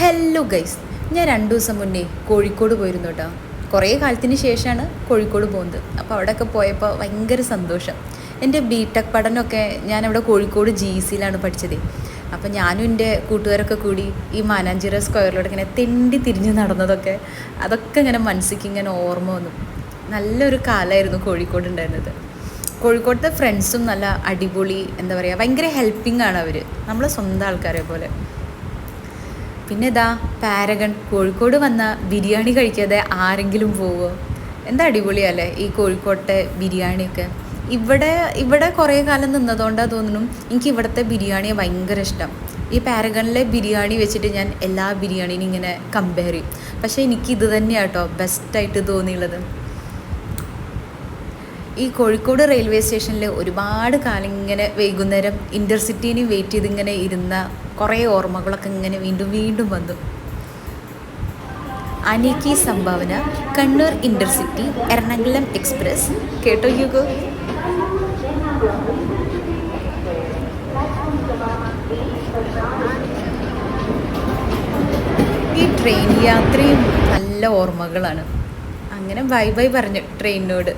Hello guys, ഞാൻ 2 ദിവസം മുന്നേ കോഴിക്കോട് പോയിരുന്നു കേട്ടോ. കുറേ കാലത്തിന് ശേഷമാണ് കോഴിക്കോട് പോകുന്നത്. അപ്പോൾ അവിടെയൊക്കെ പോയപ്പോൾ ഭയങ്കര സന്തോഷം. എൻ്റെ ബിടെക് പഠനമൊക്കെ ഞാനവിടെ കോഴിക്കോട് GECയിലാണ് പഠിച്ചത്. അപ്പോൾ ഞാനും എൻ്റെ കൂട്ടുകാരൊക്കെ കൂടി ഈ മാനാഞ്ചിറ സ്ക്വയറിലൂടെ ഇങ്ങനെ തെണ്ടി തിരിഞ്ഞ് നടന്നതൊക്കെ അതൊക്കെ ഇങ്ങനെ മനസ്സിലേക്ക് ഇങ്ങനെ ഓർമ്മ വന്നു. നല്ലൊരു കാലമായിരുന്നു കോഴിക്കോട് ഉണ്ടായിരുന്നത്. കോഴിക്കോടത്തെ ഫ്രണ്ട്സും നല്ല അടിപൊളി, എന്താ പറയുക, ഭയങ്കര ഹെൽപ്പിംഗ് ആണ് അവർ, നമ്മളെ സ്വന്തം ആൾക്കാരെ പോലെ. പിന്നെ ഇതാ പാരഗൺ, കോഴിക്കോട് വന്ന ബിരിയാണി കഴിക്കാതെ ആരെങ്കിലും പോവുമോ? എന്താ അടിപൊളിയല്ലേ ഈ കോഴിക്കോട്ടെ ബിരിയാണിയൊക്കെ. ഇവിടെ കുറേ കാലം നിന്നതുകൊണ്ടാണ് തോന്നുന്നു എനിക്ക് ഇവിടുത്തെ ബിരിയാണിയെ ഭയങ്കര ഇഷ്ടം. ഈ പാരഗണിലെ ബിരിയാണി വെച്ചിട്ട് ഞാൻ എല്ലാ ബിരിയാണിനും ഇങ്ങനെ കമ്പയർ ചെയ്യും. പക്ഷേ എനിക്ക് ഇത് തന്നെയാണ് കേട്ടോ ബെസ്റ്റായിട്ട് തോന്നിയുള്ളത്. ഈ കോഴിക്കോട് റെയിൽവേ സ്റ്റേഷനിൽ ഒരുപാട് കാലം ഇങ്ങനെ വൈകുന്നേരം ഇൻ്റർസിറ്റീന് വെയിറ്റ് ചെയ്ത് ഇങ്ങനെ ഇരുന്ന കുറേ ഓർമ്മകളൊക്കെ ഇങ്ങനെ വീണ്ടും വീണ്ടും വന്നു. അനീക്കി സംഭാവന, കണ്ണൂർ ഇൻ്റർസിറ്റി, എറണാകുളം എക്സ്പ്രസ്. കേട്ടോ യുഗോ? ഈ ട്രെയിൻ യാത്രയും നല്ല ഓർമ്മകളാണ്. അങ്ങനെ ബൈ ബൈ പറഞ്ഞു ട്രെയിനിനോട്.